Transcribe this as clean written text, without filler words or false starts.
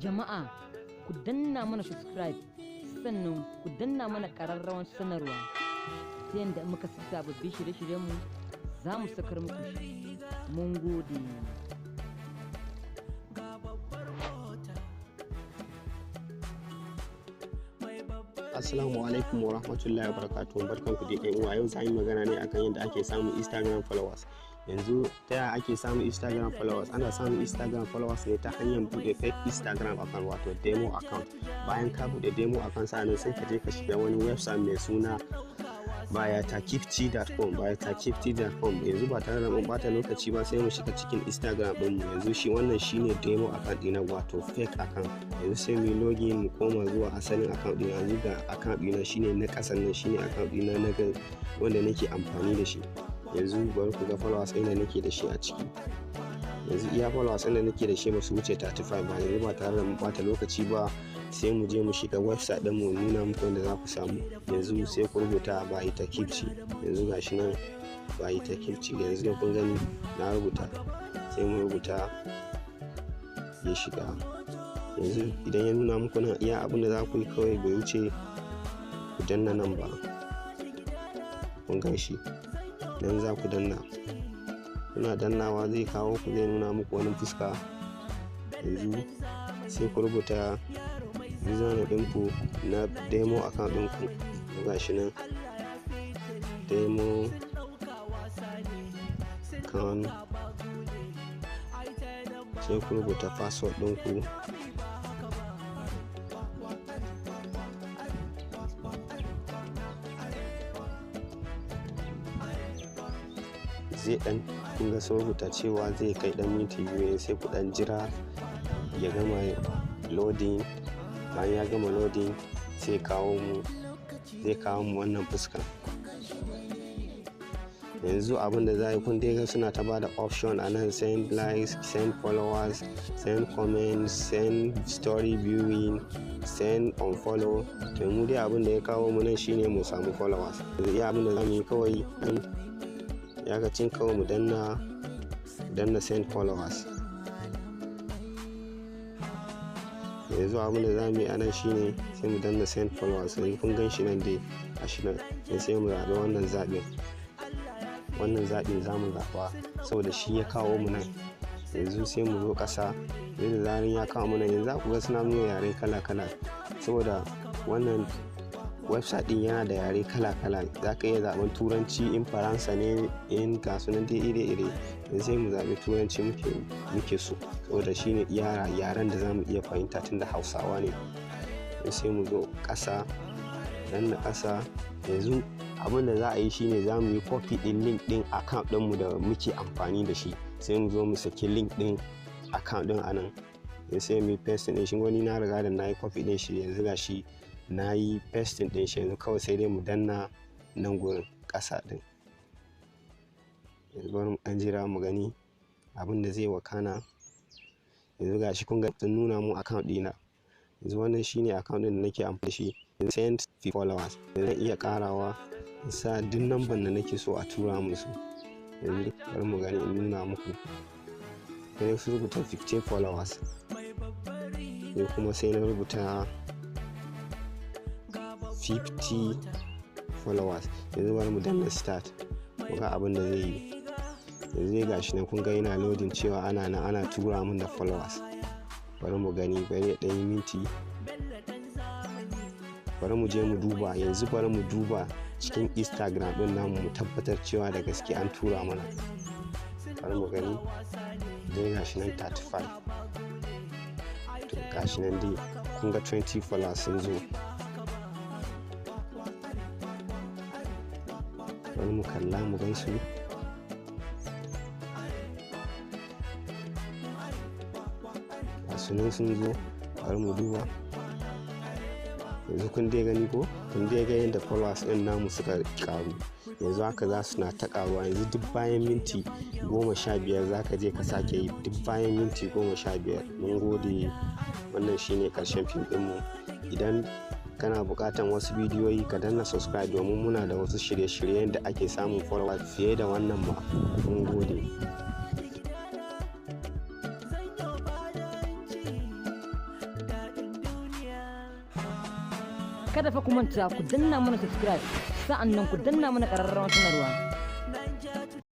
Jama'a ku danna mana subscribe sannan ku danna mana ƙararrawar sanarwa ta yadda muka sababbin shirye-shiryenmu za mu sakar muku shi. Mun gode. Assalamu alaikum wa rahmatullahi wa barakatuhu. Barkanku da ɗan uwa. Yau za yi magana ne akan yadda ake samun Instagram followers. Yanzu ta yaya ake samun Instagram followers? Ana samun Instagram followers ne ta hanyar buɗe fake Instagram account, wato demo account. Bayan ka buɗe demo account sa'annan sai ka je ka shiga wani website mai suna byatakifty.com. Yanzu ba tare da mun bata lokaci ba sai mu shiga cikin Instagram ɗinmu. Yanzu shi wannan shine demo account ɗina, wato fake account. Yanzu sai mu login mu koma zuwa asalin account ɗina. Yanzu ga account ɗina shine na ƙasan nan, shine account ɗina na wanda nake amfani da shi. Yanzu bari ku ga followers ɗin da nake da shi a ciki. Yanzu iya followers ɗin da nake da shi ba su wuce 35 ba. Yanzu ba tare da mun bata lokaci ba sai mu je mu shiga website ɗin mu nuna muku yadda za ku samu. Yanzu sai ku rubuta byatakifty. Yanzu gashi nan byatakifty. Yanzu da kun gani na rubuta, sai mu rubuta ya shiga. Yanzu idan ya nuna muku nan, iya abin da za ku yi kawai bai wuce ku danna nan ba. Kun gan shi nan, za ku danna. Kuna dannawa zai kawo ku, zai nuna muku wani fuska. Yanzu sai ku rubuta username ɗinku na demo account ɗinku. Ga shi nan demo account, sai ku rubuta password ɗinku. Zai dan kunga sun rubuta cewa zai kai dan minti biyu, sai ku dan jira ya gama loading. Bayan ya gama loading zai kawo mu wannan fuska. Yanzu abin da za yi, kun dai suna ta bada option a nan: send likes, send followers, send comments, send story viewing, send unfollow. To mu dai abin da ya kawo mu nan shine mu samu followers. Yanzu iya abin da za mu yi kawai, ya ga cin kawai mu danna send followers. Yanzu abin da za mu yi a nan shine sai mu danna send followers. Yanzu kun gan shi nan dai a shi nan, sai mu zaɓi wannan zaɓin. Wannan zaɓin za mu zaɓa saboda shi ya kawo mu nan. Yanzu sai mu zo ƙasa. Yanzu da zarin ya kawo mu nan, yanzu za ku ga suna nuna yare kala-kala, saboda wannan website din yana da yare kala-kala. Za ka iya zaɓen turanci, in faransa ne, in kasuwan dai ire-ire. Yanzu sai mu zaɓi turanci muke so, saboda shi ne yaren da za mu iya fahimta tun da hausawa ne. Yanzu sai mu zo ƙasa, danna ƙasa. Yanzu abin da za a yi shine za mu yi copy ɗin link ɗin account ɗinmu da muke amfani da shi. Sai mu zo mu saki link ɗin account ɗin a nan. Yanzu sai mu yi paste ɗin shi. Wani na riga da na yi copy ɗin shi, yanzu ga shi na yi pasting ɗin shi. Yanzu kawai sai dai mu danna nan gurin ƙasa ɗin. Yanzu bari mu ɗan jira mu gani abin da zai wakana. Yanzu ga shi kun ga sun nuna mu account ɗina. Yanzu wannan shine account ɗin da nake amfani da shi. Send followers. Yanzu zan iya ƙarawa in sa duk number da nake so a tura musu. Yanzu bari mu gani in nuna muku. Sai su rubuta 15 followers. Sai kuma sai na rubuta 50 followers. Yanzu bari mu danna start, mu ga abin da zai yi. Yanzu zai gashi nan, kun ga yana loading cewa ana tura min da followers. Bari mu gani, bari ya yi minti. Bari mu je mu duba. Yanzu bari mu duba cikin Instagram ɗin namu mu tabbatar cewa da gaske an tura mana. Bari mu gani, dai gashi nan 35. To gashi nan dai kun ga 20 followers sun zo. Bari mu kalla mu gan su. Sunan sun zo. Bari mu duba. Yanzu kun dai gani ko? Kun dai ga yadda followers ɗin namu suka karu. Yanzu haka za su na ta karuwa. Yanzu duk bayan minti 15 za ka je ka sake yi. Duk bayan minti 15. Mun gode. Wannan shine karshen fim ɗinmu. Idan kana buƙatan wasu bidiyoyi, ka danna subscribe, domin muna da wasu shirye-shiryen da ake samun followers fiye da wannan ma. Mun gode. kada fa ku manta ku danna mana subscribe sa'annan ku danna mana ƙararrawar sanarwa